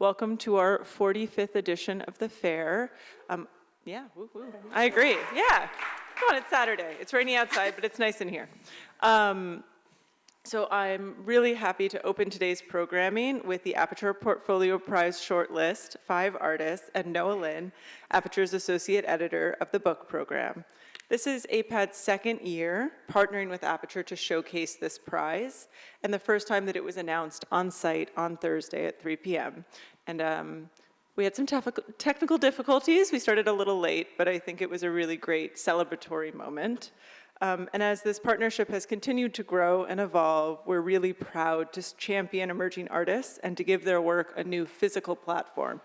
Welcome to our 45th edition of the fair. Yeah, woo, woo. I agree. Yeah, come on, it's Saturday. It's rainy outside, but it's nice in here. So I'm really happy to open today's programming with the Aperture Portfolio Prize shortlist, 5 artists, and Noa Lin, Aperture's associate editor of the book program. This is APAD's second year partnering with Aperture to showcase this prize, and the first time that it was announced on site on Thursday at 3 p.m. And we had some technical difficulties. We started a little late, but I think it was a really great celebratory moment. And as this partnership has continued to grow and evolve, we're really proud to champion emerging artists and to give their work a new physical platform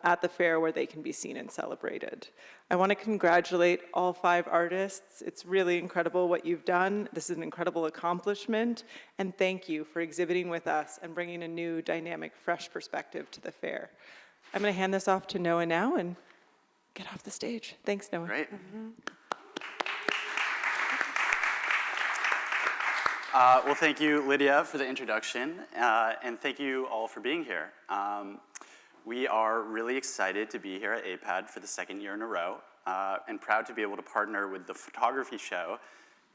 at the fair where they can be seen and celebrated. I want to congratulate all 5 artists. It's really incredible what you've done. This is an incredible accomplishment, and thank you for exhibiting with us and bringing a new, dynamic, fresh perspective to the fair. I'm going to hand this off to Noa now and get off the stage. Thanks, Noa. Great. Well, thank you, Lydia, for the introduction, and thank you all for being here. We are really excited to be here at APAD for the second year in a row, and proud to be able to partner with the photography show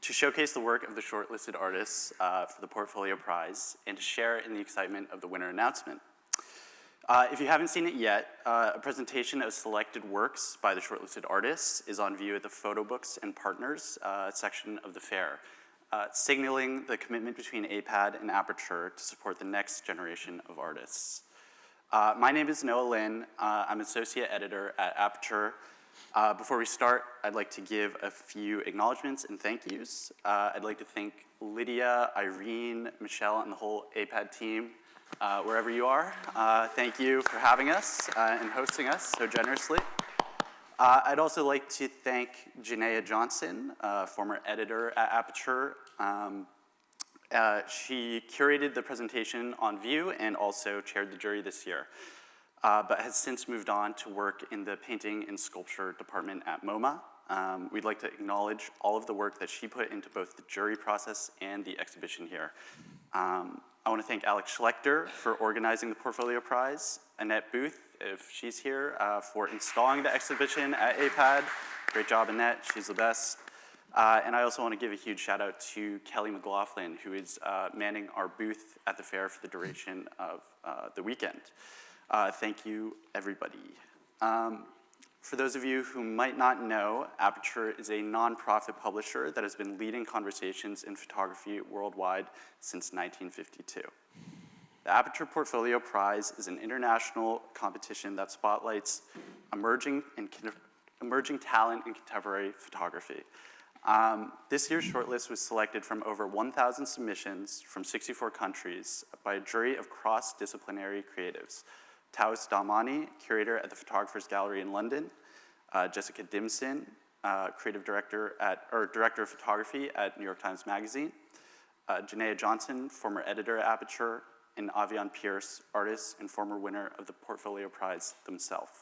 to showcase the work of the shortlisted artists for the Portfolio Prize and to share in the excitement of the winner announcement. If you haven't seen it yet, a presentation of selected works by the shortlisted artists is on view at the Photo Books and Partners section of the fair, signaling the commitment between APAD and Aperture to support the next generation of artists. My name is Noa Lin. I'm associate editor at Aperture. Before we start, I'd like to give a few acknowledgements and thank yous. I'd like to thank Lydia, Irene, Michelle, and the whole APAD team, wherever you are. Thank you for having us and hosting us so generously. I'd also like to thank Janaea Johnson, former editor at Aperture. She curated the presentation on view and also chaired the jury this year, but has since moved on to work in the painting and sculpture department at MoMA. We'd like to acknowledge all of the work that she put into both the jury process and the exhibition here. I want to thank Alex Schlechter for organizing the Portfolio Prize, Annette Booth, if she's here, for installing the exhibition at APAD. Great job, Annette, she's the best. And I also want to give a huge shout out to Kelly McLaughlin, who is manning our booth at the fair for the duration of the weekend. Thank you, everybody. For those of you who might not know, Aperture is a nonprofit publisher that has been leading conversations in photography worldwide since 1952. The Aperture Portfolio Prize is an international competition that spotlights emerging talent in contemporary photography. This year's shortlist was selected from over 1,000 submissions from 64 countries by a jury of cross-disciplinary creatives. Taos Dalmani, curator at the Photographers Gallery in London, Jessica Dimson, director of photography at New York Times Magazine, Janaea Johnson, former editor at Aperture, and Avian Pierce, artist and former winner of the Portfolio Prize themselves.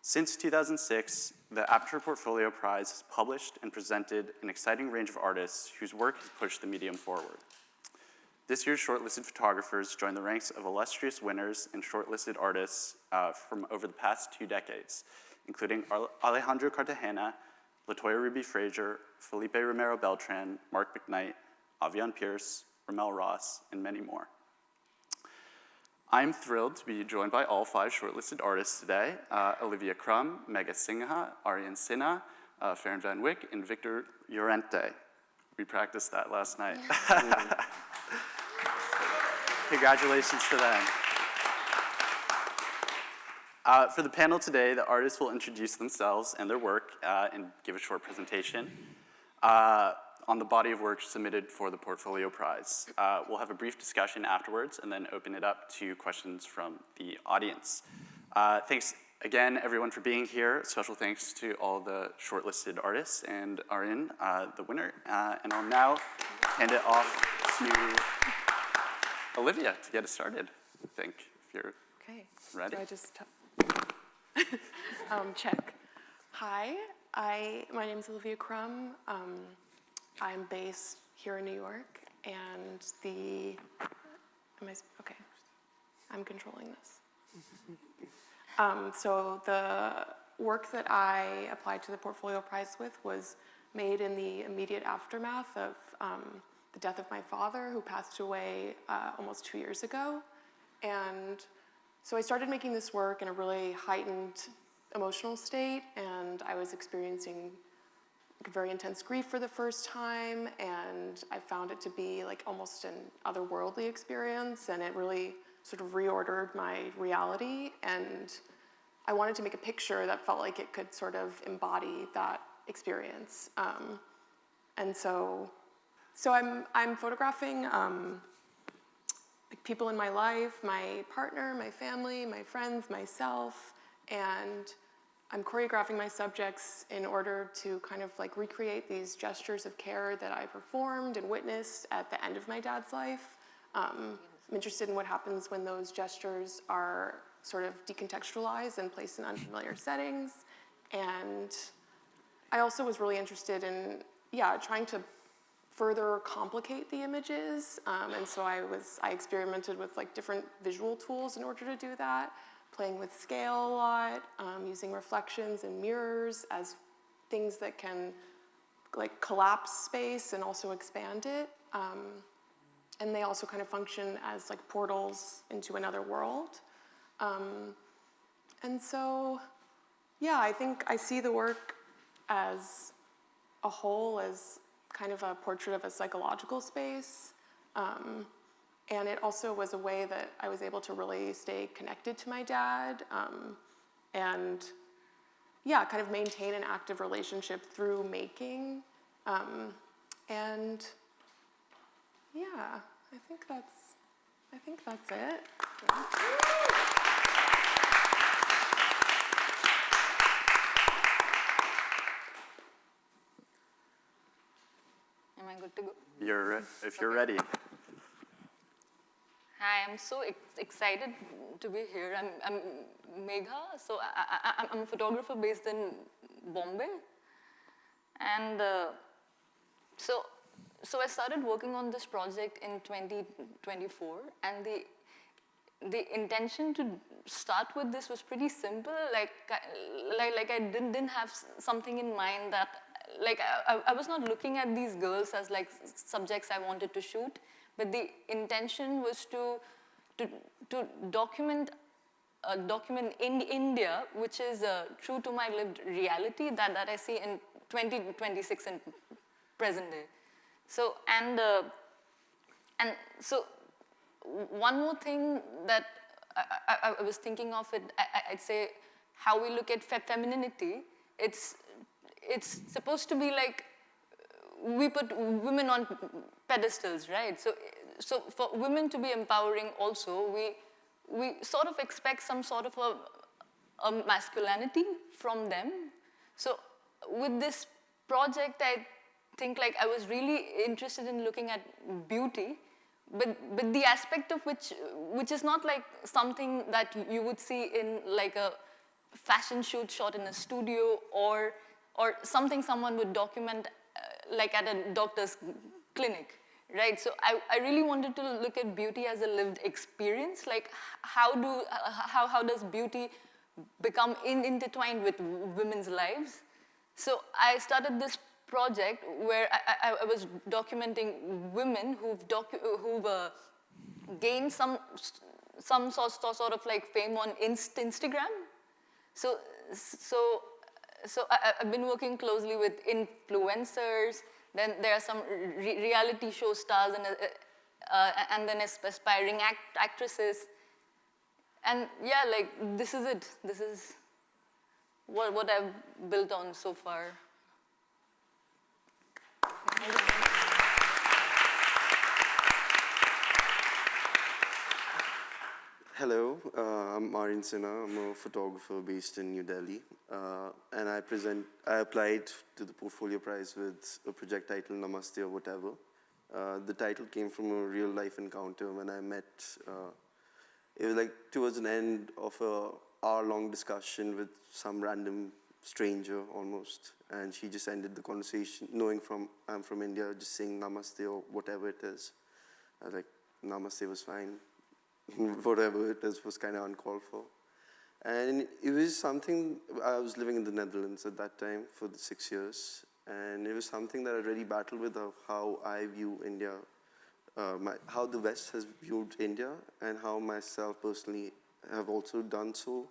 Since 2006, the Aperture Portfolio Prize has published and presented an exciting range of artists whose work has pushed the medium forward. This year's shortlisted photographers join the ranks of illustrious winners and shortlisted artists from over the past 2 decades, including Alejandro Cartagena, LaToya Ruby Frazier, Felipe Romero Beltran, Mark McKnight, Avian Pierce, Ramel Ross, and many more. I'm thrilled to be joined by all 5 shortlisted artists today, Olivia Crum, Megha Singha, Aryan Sinha, Farron Van Wyck, and Victor Llorente. We practiced that last night. Congratulations to them. For the panel today, the artists will introduce themselves and their work and give a short presentation on the body of work submitted for the Portfolio Prize. We'll have a brief discussion afterwards and then open it up to questions from the audience. Thanks again, everyone, for being here. Special thanks to all the shortlisted artists and Aryan, the winner. And I'll now hand it off to Olivia to get us started, I think, if you're ready. So I just check. Hi, my name is Olivia Crum. I'm based here in New York, and I'm controlling this. So the work that I applied to the Portfolio Prize with was made in the immediate aftermath of the death of my father, who passed away almost 2 years ago. And so I started making this work in a really heightened emotional state, and I was experiencing very intense grief for the first time, and I found it to be like almost an otherworldly experience, and it really sort of reordered my reality, and I wanted to make a picture that felt like it could sort of embody that experience. And so I'm photographing like people in my life, my partner, my family, my friends, myself, and I'm choreographing my subjects in order to kind of like recreate these gestures of care that I performed and witnessed at the end of my dad's life. I'm interested in what happens when those gestures are sort of decontextualized and placed in unfamiliar settings. And I also was really interested in, trying to further complicate the images. And so I experimented with like different visual tools in order to do that, playing with scale a lot, using reflections and mirrors as things that can like collapse space and also expand it. And they also kind of function as like portals into another world. And so, I think I see the work as a whole as kind of a portrait of a psychological space. And it also was a way that I was able to really stay connected to my dad, and kind of maintain an active relationship through making. And I think that's it. Am I good to go? If you're ready. Hi, I'm so excited to be here. I'm Megha, so I'm a photographer based in Bombay. And so I started working on this project in 2024, and the intention to start with this was pretty simple. Like I didn't have something in mind that, like I was not looking at these girls as like subjects I wanted to shoot, but the intention was to document in India, which is true to my lived reality that I see in 2026 and present day. So and so one more thing that I was thinking of it, I'd say how we look at femininity. It's supposed to be like we put women on pedestals, right? So for women to be empowering also, we sort of expect some sort of a masculinity from them. So with this project, I think like I was really interested in looking at beauty, but the aspect of which is not like something that you would see in like a fashion shoot shot in a studio or something someone would document like at a doctor's clinic, right? So I really wanted to look at beauty as a lived experience. Like how does beauty become intertwined with women's lives? So I started this project where I was documenting women who've gained some sort of like fame on Instagram. So I've been working closely with influencers. Then there are some reality show stars and then aspiring actresses. And like this is it. This is what I've built on so far. Hello, I'm Aryan Sinha. I'm a photographer based in New Delhi, and I applied to the Portfolio Prize with a project titled Namaste or whatever. The title came from a real life encounter when I met. It was like towards an end of a hour-long discussion with some random stranger almost, and she just ended the conversation knowing I'm from India, just saying Namaste or whatever it is. I was like, Namaste was fine. whatever it is was kind of uncalled for. And it was something, I was living in the Netherlands at that time for the 6 years, and it was something that I really battled with of how I view India, how the West has viewed India, and how myself personally have also done so,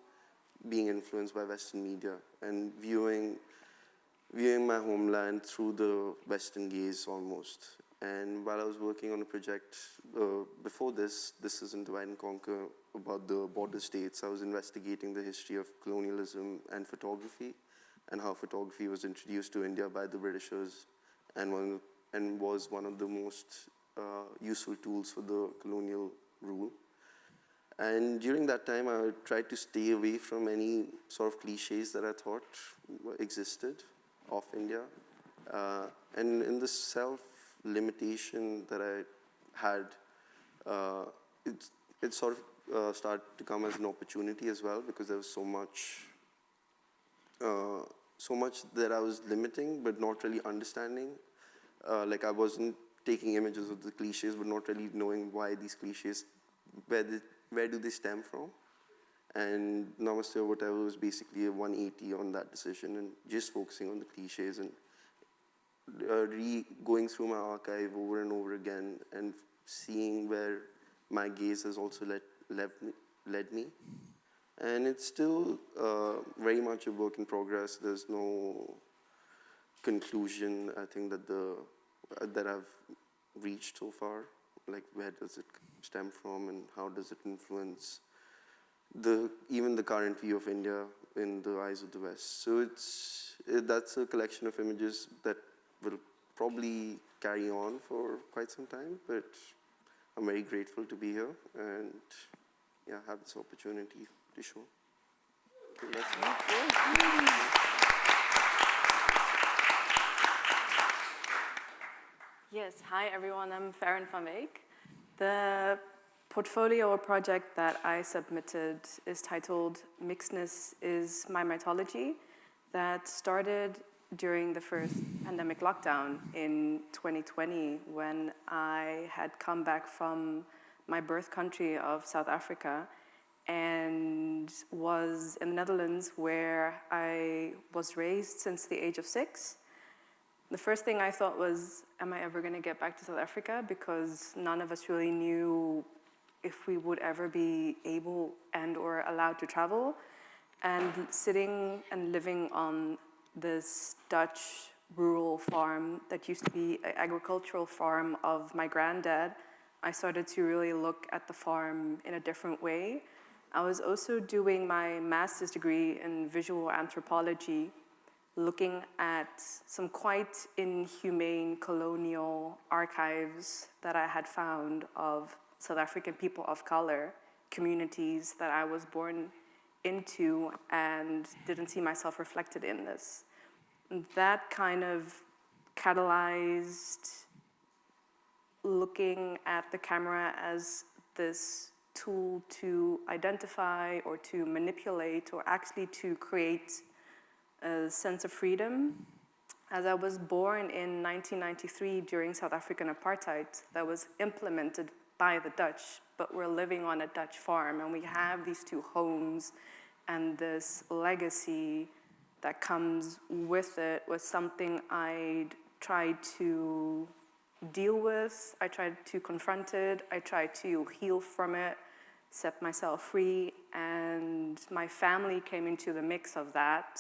being influenced by Western media and viewing my homeland through the Western gaze almost. And while I was working on a project before this is in Divide and Conquer about the border states, I was investigating the history of colonialism and photography, and how photography was introduced to India by the Britishers, and was one of the most useful tools for the colonial rule. And during that time, I tried to stay away from any sort of cliches that I thought existed of India. And in the self-limitation that I had, it sort of started to come as an opportunity as well, because there was so much that I was limiting, but not really understanding. Like I wasn't taking images of the cliches, but not really knowing why these cliches, where do they stem from? And Namaste or whatever was basically a 180 on that decision, and just focusing on the cliches and going through my archive over and over again and seeing where my gaze has also led me. And it's still very much a work in progress. There's no conclusion, I think, that I've reached so far. Like, where does it stem from, and how does it influence even the current view of India in the eyes of the West? So that's a collection of images that will probably carry on for quite some time, but I'm very grateful to be here and have this opportunity to show. Okay, that's it. Yes, hi everyone, I'm Farron van Week. The portfolio or project that I submitted is titled Mixedness is My Mythology, that started during the first pandemic lockdown in 2020, when I had come back from my birth country of South Africa and was in the Netherlands, where I was raised since the age of 6. The first thing I thought was, am I ever going to get back to South Africa? Because none of us really knew if we would ever be able and or allowed to travel. And sitting and living on this Dutch rural farm that used to be an agricultural farm of my granddad, I started to really look at the farm in a different way. I was also doing my master's degree in visual anthropology, looking at some quite inhumane colonial archives that I had found of South African people of color, communities that I was born into, and didn't see myself reflected in this. That kind of catalyzed looking at the camera as this tool to identify or to manipulate or actually to create a sense of freedom. As I was born in 1993 during South African apartheid, that was implemented by the Dutch, but we're living on a Dutch farm, and we have these two homes, and this legacy that comes with it was something I tried to deal with. I tried to confront it. I tried to heal from it, set myself free, and my family came into the mix of that,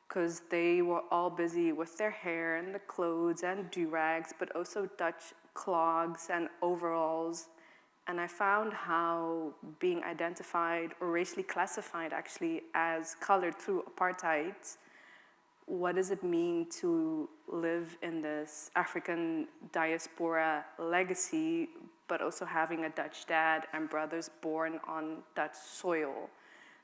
because they were all busy with their hair and the clothes and do-rags, but also Dutch clogs and overalls. And I found how being identified or racially classified actually as colored through apartheid, what does it mean to live in this African diaspora legacy, but also having a Dutch dad and brothers born on Dutch soil?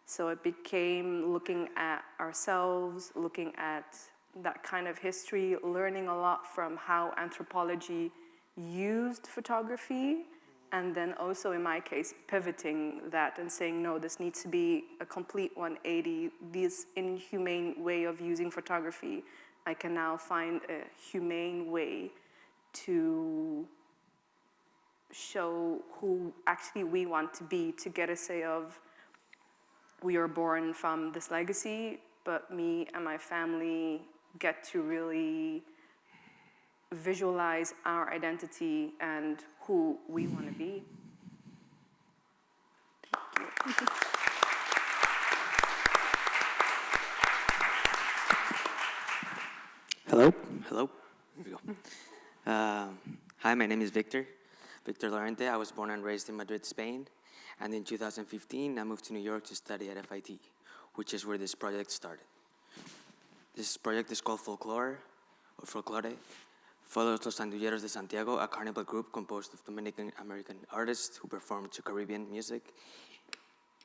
So it became looking at ourselves, looking at that kind of history, learning a lot from how anthropology used photography, and then also in my case, pivoting that and saying, no, this needs to be a complete 180. This inhumane way of using photography, I can now find a humane way to show who actually we want to be, to get a say of, we are born from this legacy, but me and my family get to really visualize our identity and who we want to be. Hello. Here we go. Hi, my name is Victor Lorente. I was born and raised in Madrid, Spain. And in 2015, I moved to New York to study at FIT, which is where this project started. This project is called Folklore, follows Los Andulleros de Santiago, a carnival group composed of Dominican American artists who perform to Caribbean music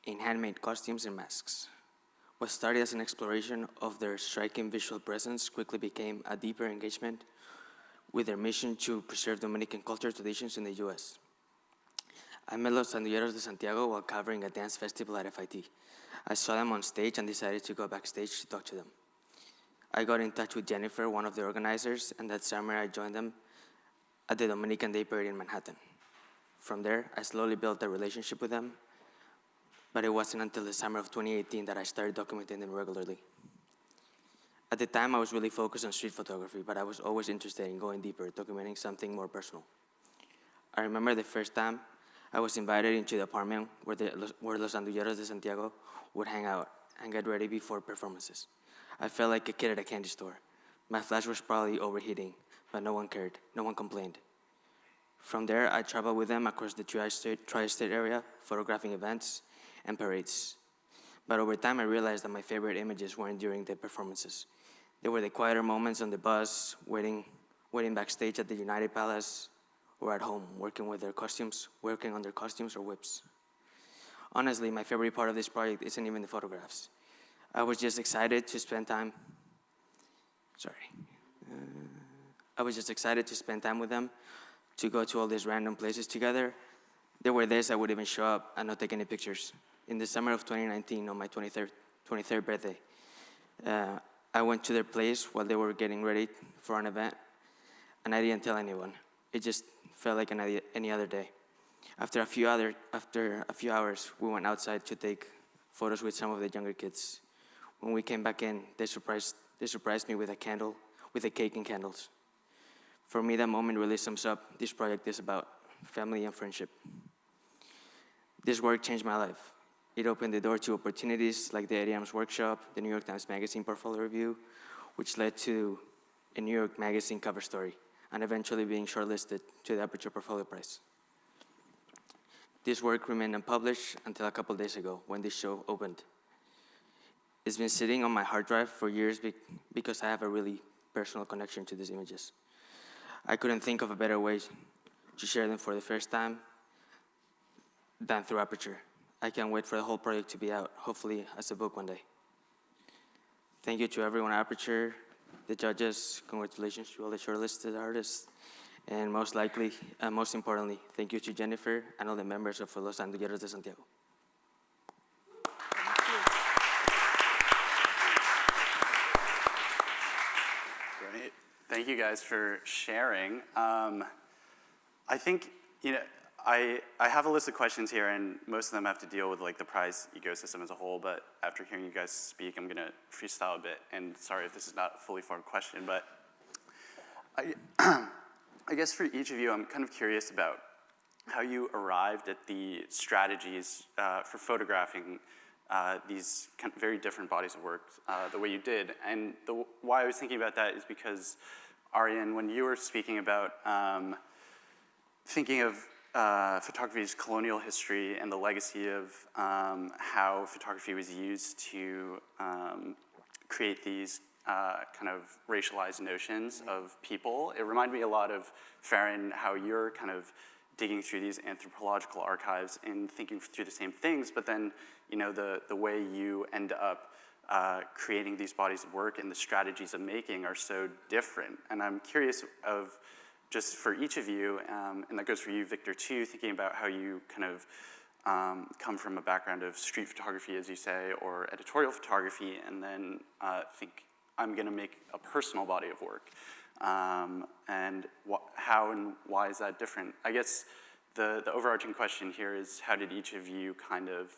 in handmade costumes and masks. What started as an exploration of their striking visual presence quickly became a deeper engagement with their mission to preserve Dominican culture traditions in the US. I met Los Andulleros de Santiago while covering a dance festival at FIT. I saw them on stage and decided to go backstage to talk to them. I got in touch with Jennifer, one of the organizers, and that summer I joined them at the Dominican Day Parade in Manhattan. From there, I slowly built a relationship with them, but it wasn't until the summer of 2018 that I started documenting them regularly. At the time, I was really focused on street photography, but I was always interested in going deeper, documenting something more personal. I remember the first time I was invited into the apartment where Los Andulleros de Santiago would hang out and get ready before performances. I felt like a kid at a candy store. My flash was probably overheating, but no one cared, no one complained. From there, I traveled with them across the tri-state area, photographing events and parades. But over time, I realized that my favorite images weren't during the performances. They were the quieter moments on the bus, waiting backstage at the United Palace, or at home, working on their costumes or whips. Honestly, my favorite part of this project isn't even the photographs. I was just excited to spend time with them, to go to all these random places together. There were days I would even show up and not take any pictures. In the summer of 2019, on my 23rd birthday, I went to their place while they were getting ready for an event, and I didn't tell anyone. It just felt like any other day. After a few hours, we went outside to take photos with some of the younger kids. When we came back in, they surprised me with a cake and candles. For me, that moment really sums up this project is about family and friendship. This work changed my life. It opened the door to opportunities like the Eddie Arms Workshop, the New York Times Magazine Portfolio Review, which led to a New York Magazine cover story, and eventually being shortlisted to the Aperture Portfolio Prize. This work remained unpublished until a couple days ago when this show opened. It's been sitting on my hard drive for years because I have a really personal connection to these images. I couldn't think of a better way to share them for the first time than through Aperture. I can't wait for the whole project to be out, hopefully as a book one day. Thank you to everyone at Aperture, the judges, congratulations to all the shortlisted artists, and most importantly, thank you to Jennifer and all the members of Los Andulleros de Santiago. Great. Thank you guys for sharing. I think, I have a list of questions here, and most of them have to deal with like the prize ecosystem as a whole, but after hearing you guys speak, I'm gonna freestyle a bit, and sorry if this is not a fully formed question, but I guess for each of you, I'm kind of curious about how you arrived at the strategies for photographing these kind of very different bodies of work the way you did. And why I was thinking about that is because, Aryan, when you were speaking about thinking of photography's colonial history and the legacy of how photography was used to create these kind of racialized notions of people. It reminded me a lot of, Farron, how you're kind of digging through these anthropological archives and thinking through the same things, but then, the way you end up creating these bodies of work and the strategies of making are so different. And I'm curious of, just for each of you, and that goes for you, Victor, too, thinking about how you kind of come from a background of street photography, as you say, or editorial photography, and then think, I'm going to make a personal body of work. And how and why is that different? I guess the overarching question here is, how did each of you kind of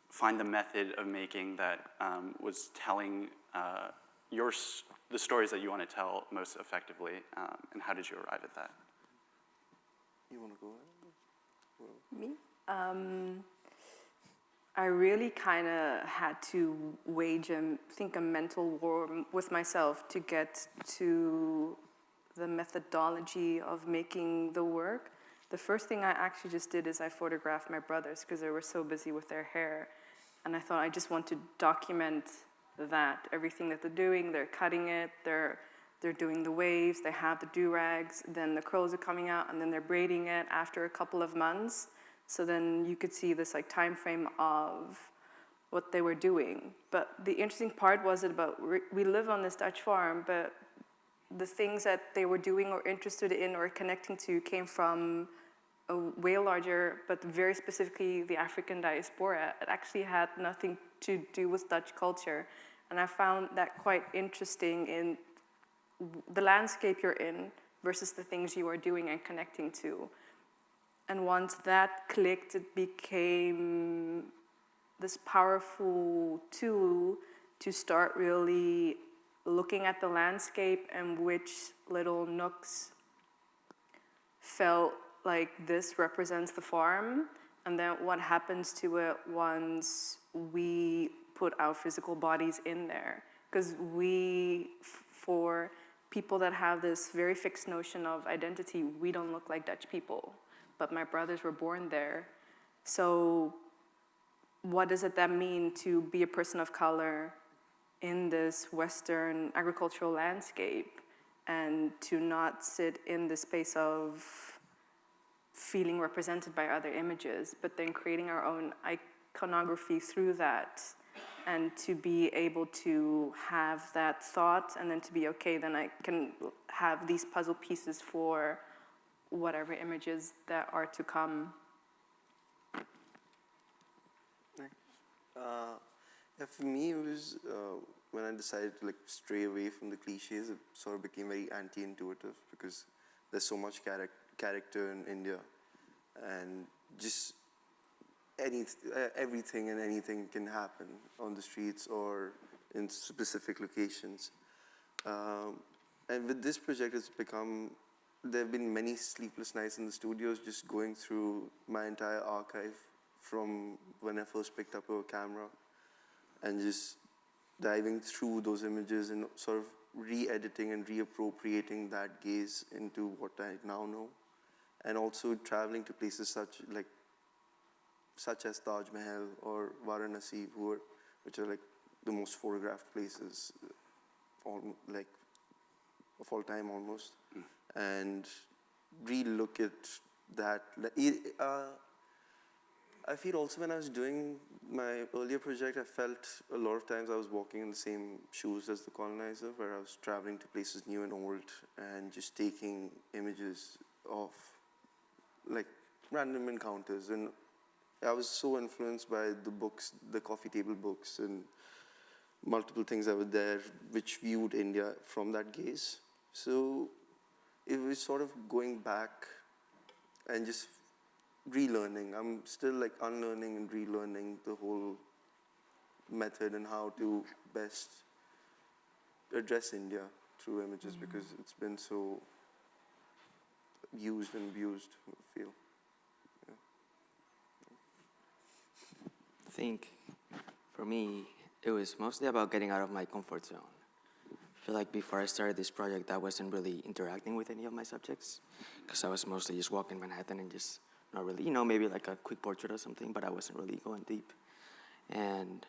find the method of making that was telling the stories that you want to tell most effectively, and how did you arrive at that? You want to go ahead? Me? I really kind of had to wage a mental war with myself to get to the methodology of making the work. The first thing I actually just did is I photographed my brothers because they were so busy with their hair. And I thought I just want to document that, everything that they're doing. They're cutting it, they're doing the waves, they have the do-rags, then the curls are coming out, and then they're braiding it after a couple of months. So then you could see this like time frame of what they were doing. But the interesting part was about we live on this Dutch farm, but the things that they were doing or interested in or connecting to came from a way larger, but very specifically the African diaspora. It actually had nothing to do with Dutch culture. And I found that quite interesting in the landscape you're in versus the things you are doing and connecting to. And once that clicked, it became this powerful tool to start really looking at the landscape and which little nooks felt like this represents the farm, and then what happens to it once we put our physical bodies in there. Because for people that have this very fixed notion of identity, we don't look like Dutch people, but my brothers were born there. So what does it then mean to be a person of color in this Western agricultural landscape and to not sit in the space of feeling represented by other images, but then creating our own iconography through that, and to be able to have that thought and then to be, okay, then I can have these puzzle pieces for whatever images that are to come. Yeah, for me, it was when I decided to like stray away from the cliches. It sort of became very anti-intuitive because there's so much character in India, and just everything and anything can happen on the streets or in specific locations. And with this project, there have been many sleepless nights in the studios just going through my entire archive from when I first picked up a camera and just diving through those images and sort of re-editing and reappropriating that gaze into what I now know. And also traveling to places such as Taj Mahal or Varanasi, which are like the most photographed places of all time almost, and re-look at that. I feel also when I was doing my earlier project, I felt a lot of times I was walking in the same shoes as the colonizer, where I was traveling to places new and old and just taking images of like random encounters. And I was so influenced by the books, the coffee table books, and multiple things that were there which viewed India from that gaze. So it was sort of going back and just relearning. I'm still like unlearning and relearning the whole method and how to best address India through images, because it's been so used and abused, I feel. I think for me, it was mostly about getting out of my comfort zone. I feel like before I started this project, I wasn't really interacting with any of my subjects because I was mostly just walking Manhattan and just not really, maybe like a quick portrait or something, but I wasn't really going deep. And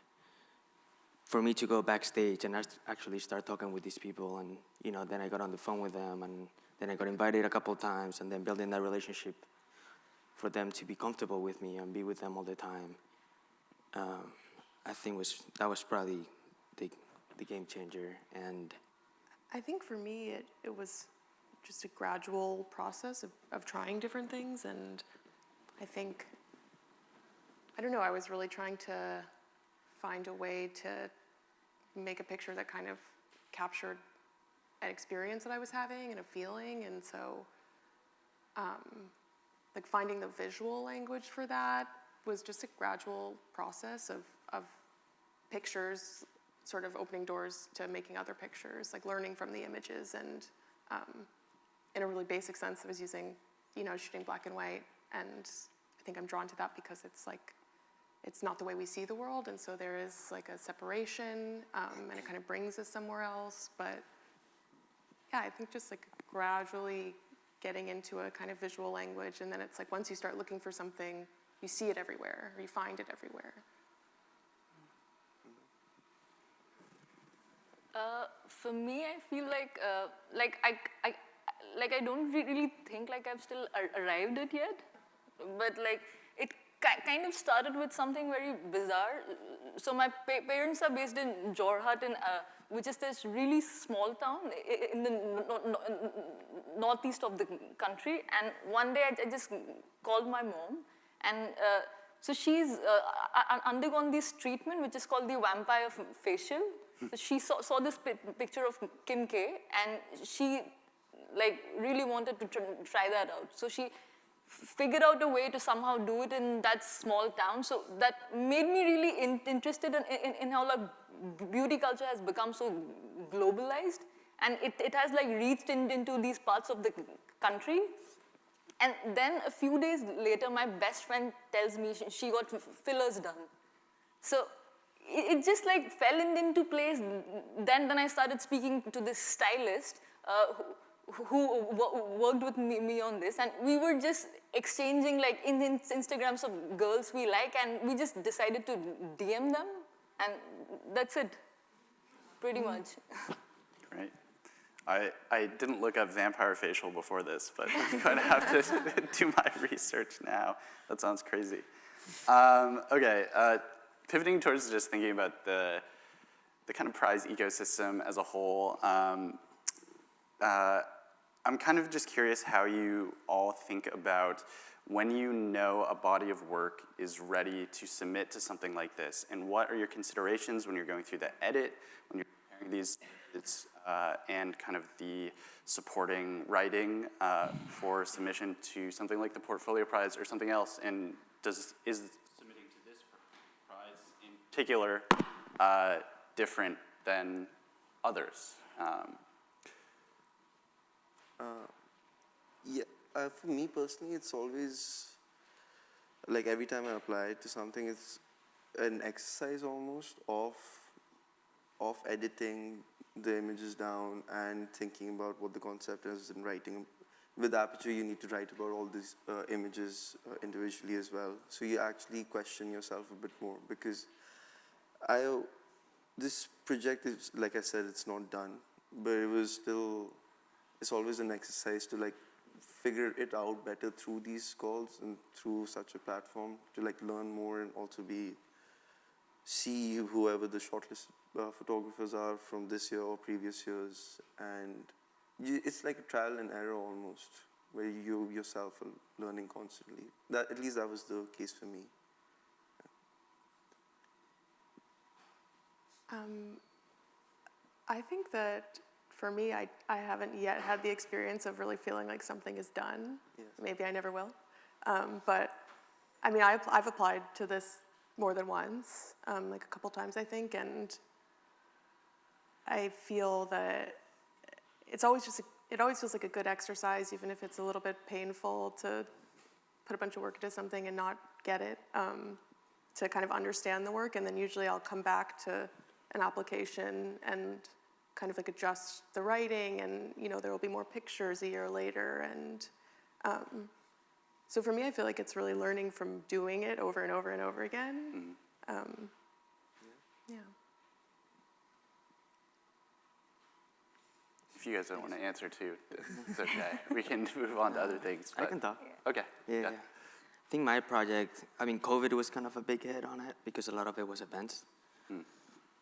for me to go backstage and actually start talking with these people, and then I got on the phone with them, and then I got invited a couple times, and then building that relationship for them to be comfortable with me and be with them all the time. I think that was probably the game changer. And I think for me, it was just a gradual process of trying different things, and I think, I don't know, I was really trying to find a way to make a picture that kind of captured an experience that I was having and a feeling, and so like finding the visual language for that was just a gradual process of pictures sort of opening doors to making other pictures, like learning from the images. And in a really basic sense, I was using, shooting black and white. And I think I'm drawn to that because it's like, it's not the way we see the world. And so there is like a separation, and it kind of brings us somewhere else. But yeah, I think just like gradually getting into a kind of visual language. And then it's like, once you start looking for something, you see it everywhere, or you find it everywhere. For me, I feel like I don't really think like I've still arrived at yet, but like it kind of started with something very bizarre. So my parents are based in Jorhat, which is this really small town in the northeast of the country. And one day I just called my mom, and so she's undergone this treatment which is called the vampire facial. So she saw this picture of Kim K, and she like really wanted to try that out. So she figured out a way to somehow do it in that small town. So that made me really interested in how like beauty culture has become so globalized, and it has like reached into these parts of the country. And then a few days later, my best friend tells me she got fillers done. So it just like fell into place. Then I started speaking to this stylist who worked with me on this, and we were just exchanging like in Instagrams of girls we like, and we just decided to DM them, and that's it, pretty much. Right. I didn't look up vampire facial before this, but I'm going to have to do my research now. That sounds crazy. Okay, pivoting towards just thinking about the kind of prize ecosystem as a whole, I'm kind of just curious how you all think about when you know a body of work is ready to submit to something like this, and what are your considerations when you're going through the edit, when you're preparing these edits, and kind of the supporting writing for submission to something like the Portfolio Prize or something else, and is submitting to this prize in particular different than others? For me personally, it's always, like every time I apply to something, it's an exercise almost of editing the images down and thinking about what the concept is and writing. With Aperture, you need to write about all these images individually as well. So you actually question yourself a bit more, because this project is, like I said, it's not done, but it's always an exercise to like figure it out better through these calls and through such a platform, to like learn more and also see whoever the shortlist photographers are from this year or previous years. And it's like a trial and error almost, where you yourself are learning constantly. At least that was the case for me. I think that for me, I haven't yet had the experience of really feeling like something is done. Yes. Maybe I never will. But I mean, I've applied to this more than once, like a couple times I think, and I feel that it always feels like a good exercise, even if it's a little bit painful to put a bunch of work into something and not get it, to kind of understand the work. And then usually I'll come back to an application and kind of like adjust the writing, and there will be more pictures a year later. And so for me, I feel like it's really learning from doing it over and over and over again. Yeah. If you guys don't want to answer too, it's okay. We can move on to other things. I can talk. Okay. Yeah. I think my project, COVID was kind of a big hit on it because a lot of it was events.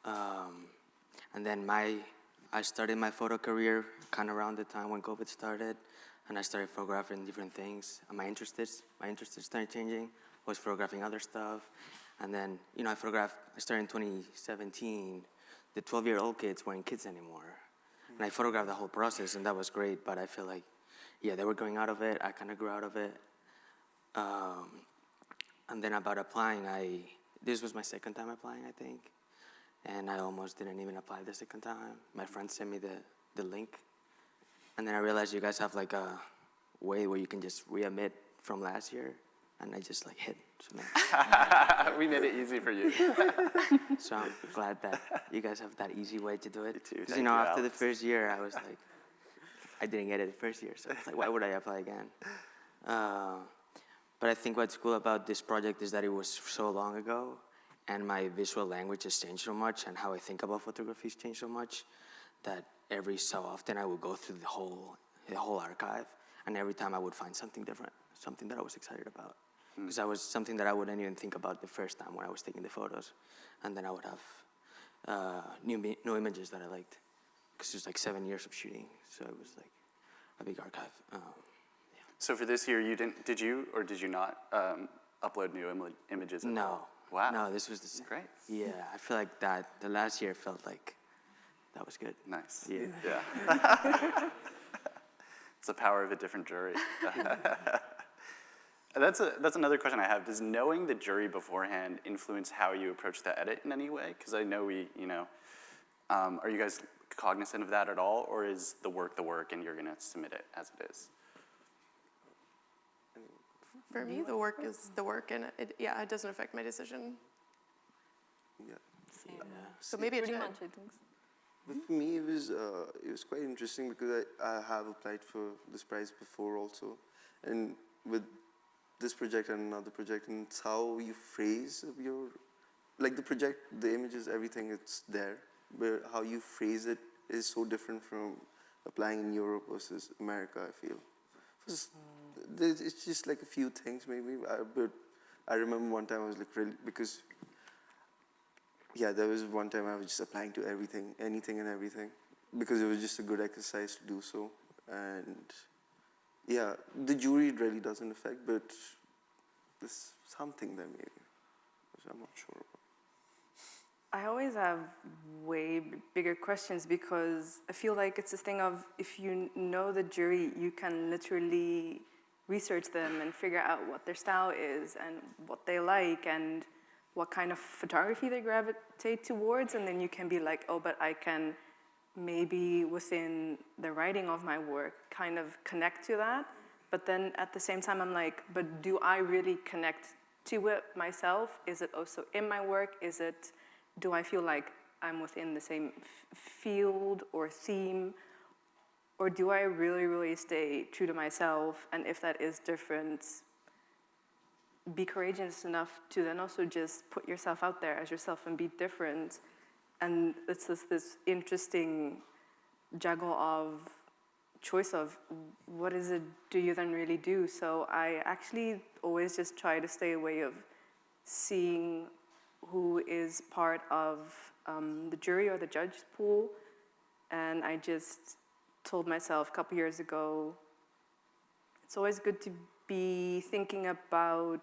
And then I started my photo career kind of around the time when COVID started, and I started photographing different things. And my interests started changing. I was photographing other stuff. And then, I started in 2017. The 12-year-old kids weren't kids anymore. And I photographed the whole process, and that was great, but I feel like, they were going out of it. I kind of grew out of it. And then about applying, this was my second time applying, I think. And I almost didn't even apply the second time. My friend sent me the link. And then I realized you guys have like a way where you can just readmit from last year. And I just like hit submit. We made it easy for you. So I'm glad that you guys have that easy way to do it. Me too. Because, Thank after you, the first year, I was like, I didn't get it the first year. So I was like, why would I apply again? But I think what's cool about this project is that it was so long ago, and my visual language has changed so much, and how I think about photography has changed so much, that every so often I would go through the whole archive, and every time I would find something different, something that I was excited about. Because that was something that I wouldn't even think about the first time when I was taking the photos. And then I would have new images that I liked. Because it was like 7 years of shooting, so it was like a big archive. So for this year, did you or did you not upload new images at No. all? Wow. No, this was the same. Great. Yeah, I feel like the last year felt like that was good. Nice. Yeah. Yeah. It's the power of a different jury. That's another question I have. Does knowing the jury beforehand influence how you approach the edit in any way? Because I know are you guys cognizant of that at all, or is the work and you're gonna submit it as it is? For me, the work is the work, and it doesn't affect my decision. Yeah. So maybe it Pretty should. much, I think so. But for me, it was quite interesting because I have applied for this prize before also, and with this project and another project, and it's how you phrase the project, the images, everything, it's there, but how you phrase it is so different from applying in Europe versus America, I feel. It's just like a few things maybe, but I remember one time I was like really, because there was one time I was just applying to anything and everything, because it was just a good exercise to do so. And the jury really doesn't affect, but there's something there maybe, which I'm not sure about. I always have way bigger questions because I feel like it's this thing of if you know the jury, you can literally research them and figure out what their style is and what they like and what kind of photography they gravitate towards, and then you can be like, oh, but I can maybe within the writing of my work kind of connect to that. But then at the same time, I'm like, but do I really connect to it myself? Is it also in my work? Do I feel like I'm within the same field or theme? Or do I really, really stay true to myself? And if that is different, be courageous enough to then also just put yourself out there as yourself and be different. And it's this interesting juggle of choice of what is it do you then really do? So I actually always just try to stay away of seeing who is part of the jury or the judge pool. And I just told myself a couple years ago, it's always good to be thinking about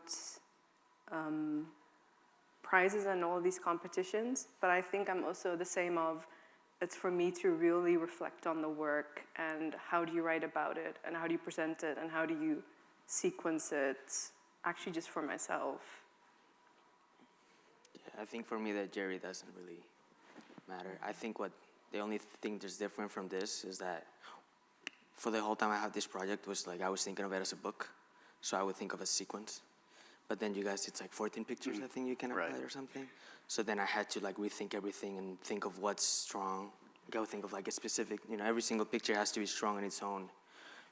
prizes and all these competitions, but I think I'm also the same of, it's for me to really reflect on the work and how do you write about it and how do you present it and how do you sequence it, actually just for myself. Yeah, I think for me that jury doesn't really matter. I think the only thing that's different from this is that for the whole time I had this project was like I was thinking of it as a book, so I would think of a sequence. But then you guys, it's like 14 pictures I think you can apply or something. So then I had to like rethink everything and think of what's strong. Like I would think of like a specific, every single picture has to be strong on its own.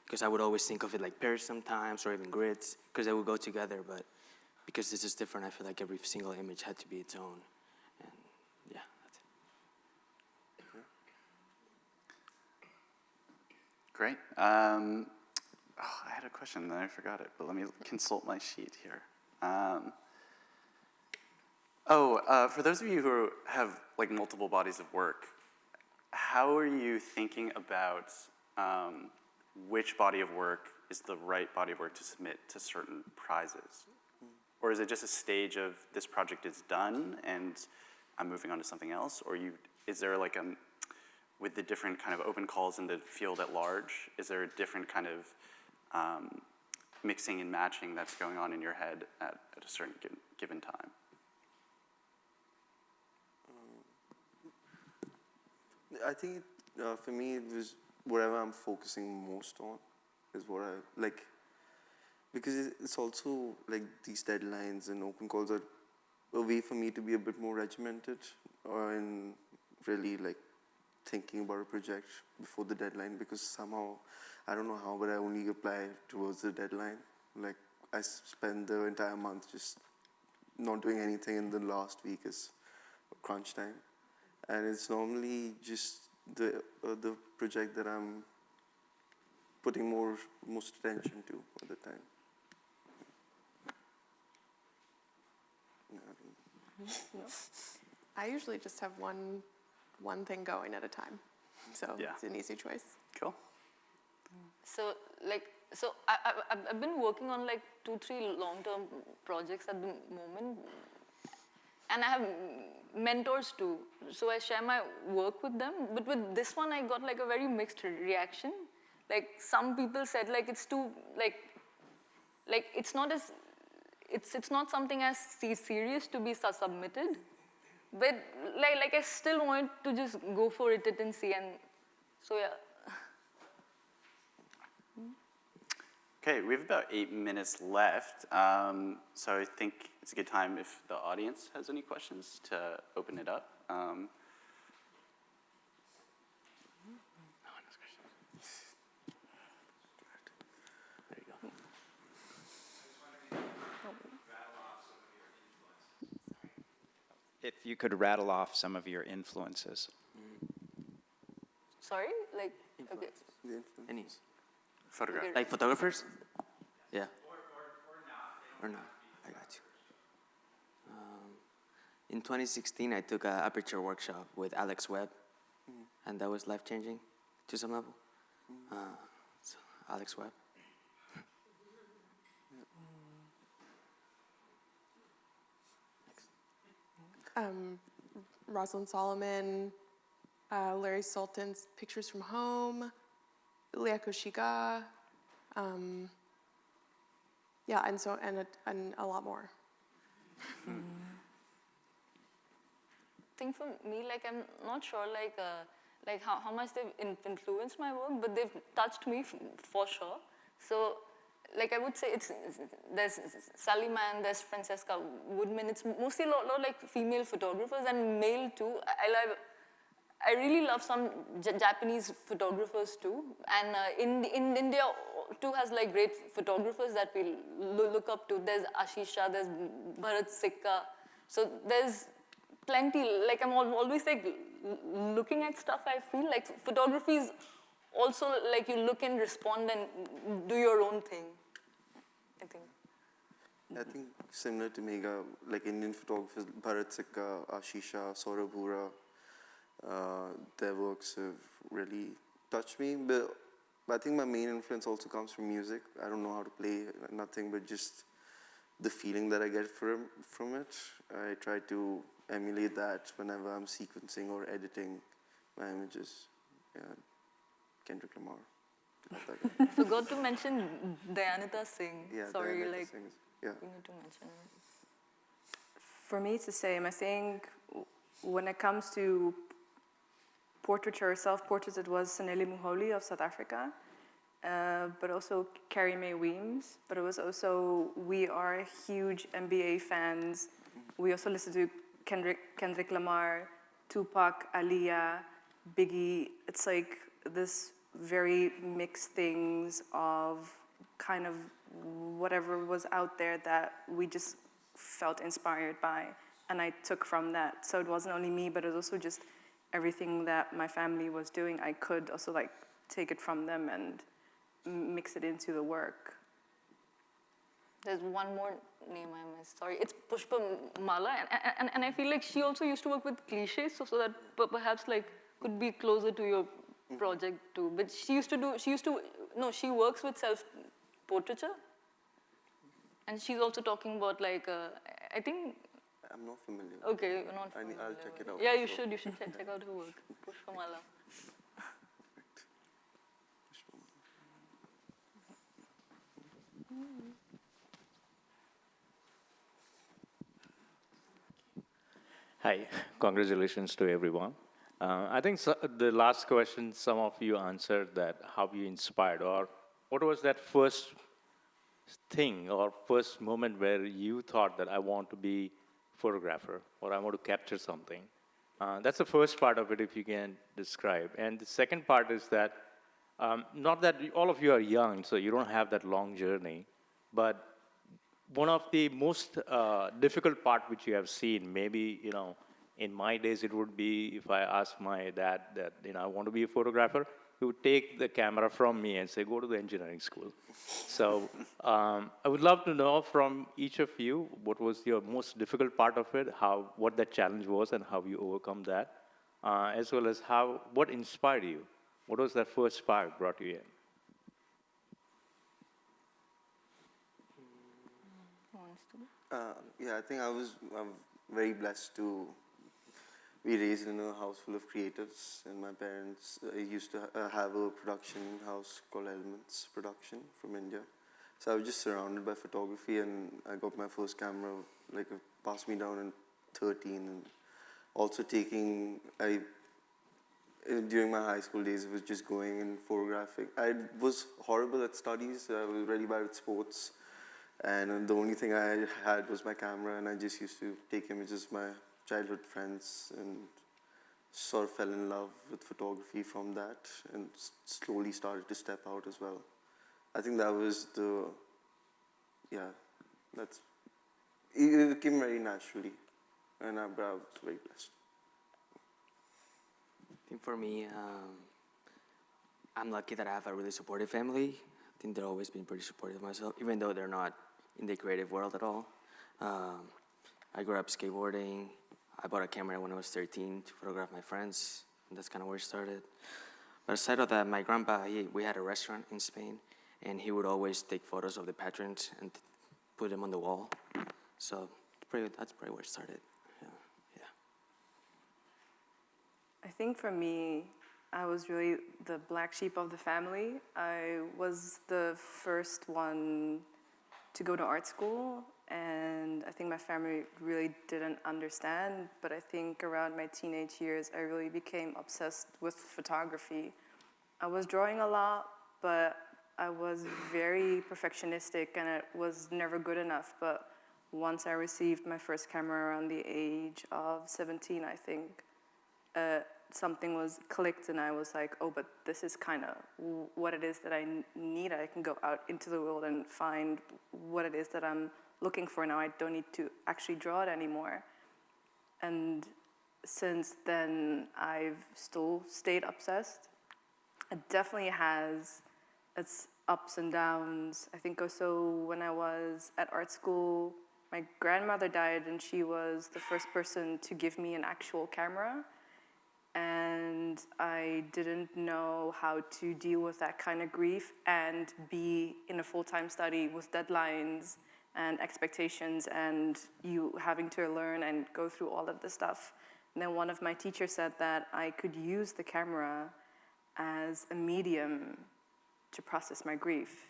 Because I would always think of it like pairs sometimes or even grids, because they would go together. But because this is different, I feel like every single image had to be its own. And yeah, that's it. Great. I had a question, then I forgot it, but let me consult my sheet here. For those of you who have like multiple bodies of work, how are you thinking about which body of work is the right body of work to submit to certain prizes? Or is it just a stage of this project is done and I'm moving on to something else? Or is there like with the different kind of open calls in the field at large, is there a different kind of mixing and matching that's going on in your head at a certain given time? I think for me, it was whatever I'm focusing most on is what I like. Because it's also like these deadlines and open calls are a way for me to be a bit more regimented and really like thinking about a project before the deadline, because somehow, I don't know how, but I only apply towards the deadline. Like I spend the entire month just not doing anything, and the last week is crunch time. And it's normally just the project that I'm putting most attention to at the time. I usually just have one thing going at a time, so Yeah. it's an easy choice. Cool. So I've been working on like 2-3 long-term projects at the moment, and I have mentors too. So I share my work with them. But with this one, I got like a very mixed reaction. Like some people said like it's too like it's not as it's not something as serious to be submitted. But like I still want to just go for it and see, and so yeah. Okay, we have about 8 minutes left, so I think it's a good time if the audience has any questions to open it up. No one has questions. There you go. If you could rattle off some of your influences. Sorry, like okay. Any? Photograph. Like photographers? Yeah. Or not. I got you. In 2016, I took an Aperture workshop with Alex Webb, and that was life-changing to some level. So Alex Webb. Rosalind Solomon, Larry Sultan's Pictures from Home, Leah Koshiga, yeah, and a lot more. I think for me, like I'm not sure like how much they've influenced my work, but they've touched me for sure. So like I would say there's Sally Mann, there's Francesca Woodman. It's mostly a lot like female photographers and male too. I really love some Japanese photographers too, and in India too has like great photographers that we look up to. There's Ashisha, there's Bharat Sikka. So there's plenty. Like I'm always like looking at stuff. I feel like photography is also like you look and respond and do your own thing. I think similar to Megha, like Indian photographers, Bharat Sikka, Ashisha, Saurabh Hura, their works have really touched me. But I think my main influence also comes from music. I don't know how to play nothing, but just the feeling that I get from it. I try to emulate that whenever I'm sequencing or editing my images. Yeah. Kendrick Lamar. Forgot to mention Dayanita Singh. Yeah, Sorry, Diana like sings. Yeah. we need to mention it. For me, it's the same. I think when it comes to portraiture, self-portraits, it was Sanele Muholi of South Africa, but also Carrie Mae Weems. But it was also, we are huge NBA fans. We also listen to Kendrick Lamar, Tupac, Aaliyah, Biggie. It's like this very mixed things of kind of whatever was out there that we just felt inspired by, and I took from that. So it wasn't only me, but it was also just everything that my family was doing. I could also like take it from them and mix it into the work. There's one more name I missed. Sorry, it's Pushpa Mala, and I feel like she also used to work with cliches, so that perhaps like could be closer to your project too. But she works with self-portraiture, and she's also talking about like I think. I'm not familiar. Okay, you're not familiar. I'll check it out. Yeah, you should check out her work. Pushpa Mala. Perfect. Hi, congratulations to everyone. I think the last question, some of you answered that how you inspired, or what was that first thing or first moment where you thought that I want to be photographer or I want to capture something. That's the first part of it, if you can describe. And the second part is that not that all of you are young, so you don't have that long journey, but one of the most difficult part which you have seen, maybe, in my days it would be if I asked my dad that, I want to be a photographer, he would take the camera from me and say, go to the engineering school. So I would love to know from each of you, what was your most difficult part of it, what that challenge was and how you overcome that, as well as what inspired you? What was that first spark brought you in? Yeah, I think I'm very blessed to be raised in a house full of creatives, and my parents used to have a production house called Elements Production from India. So I was just surrounded by photography, and I got my first camera, it passed me down in 13, and also during my high school days, it was just going and photographing. I was horrible at studies, I was really bad at sports, and the only thing I had was my camera, and I just used to take images of my childhood friends and sort of fell in love with photography from that and slowly started to step out as well. I think that was it came very naturally, and I was very blessed. I think for me, I'm lucky that I have a really supportive family. I think they've always been pretty supportive of myself, even though they're not in the creative world at all. I grew up skateboarding. I bought a camera when I was 13 to photograph my friends, and that's kind of where it started. But aside of that, my grandpa, we had a restaurant in Spain, and he would always take photos of the patrons and put them on the wall. So that's probably where it started. Yeah. I think for me, I was really the black sheep of the family. I was the first one to go to art school, and I think my family really didn't understand, but I think around my teenage years, I really became obsessed with photography. I was drawing a lot, but I was very perfectionistic, and it was never good enough. But once I received my first camera around the age of 17, I think, something was clicked, and I was like, oh, but this is kind of what it is that I need. I can go out into the world and find what it is that I'm looking for now. I don't need to actually draw it anymore. And since then, I've still stayed obsessed. It definitely has its ups and downs. I think also when I was at art school, my grandmother died, and she was the first person to give me an actual camera. And I didn't know how to deal with that kind of grief and be in a full-time study with deadlines and expectations and you having to learn and go through all of this stuff. And then one of my teachers said that I could use the camera as a medium to process my grief.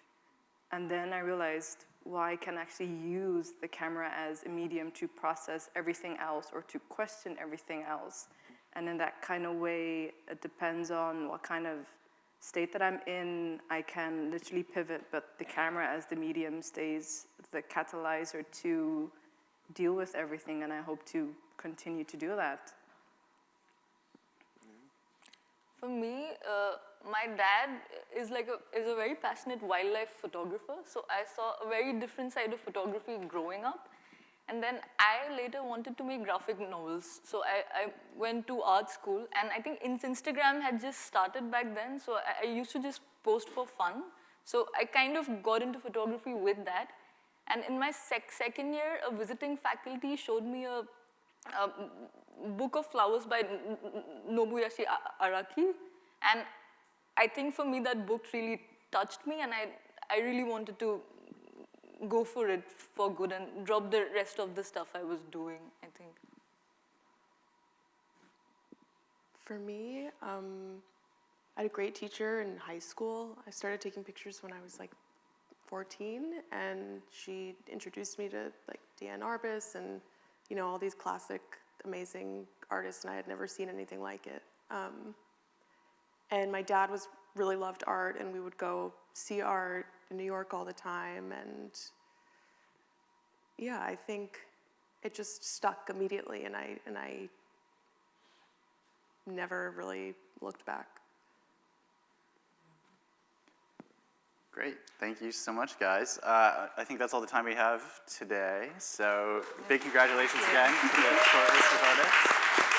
And then I realized, well, I can actually use the camera as a medium to process everything else or to question everything else. And in that kind of way, it depends on what kind of state that I'm in. I can literally pivot, but the camera as the medium stays the catalyzer to deal with everything, and I hope to continue to do that. For me, my dad is a very passionate wildlife photographer. So I saw a very different side of photography growing up. And then I later wanted to make graphic novels. So I went to art school, and I think Instagram had just started back then. So I used to just post for fun. So I kind of got into photography with that. And in my second year, a visiting faculty showed me a book of flowers by Nobuyashi Araki. And I think for me, that book really touched me, and I really wanted to go for it for good and drop the rest of the stuff I was doing, I think. For me, I had a great teacher in high school. I started taking pictures when I was 14, and she introduced me to Dan Arbus and all these classic amazing artists, and I had never seen anything like it. And my dad really loved art, and we would go see art in New York all the time. And yeah, I think it just stuck immediately, and I never really looked back. Great, thank you so much, guys. I think that's all the time we have today. So big congratulations again to the shortlist of artists.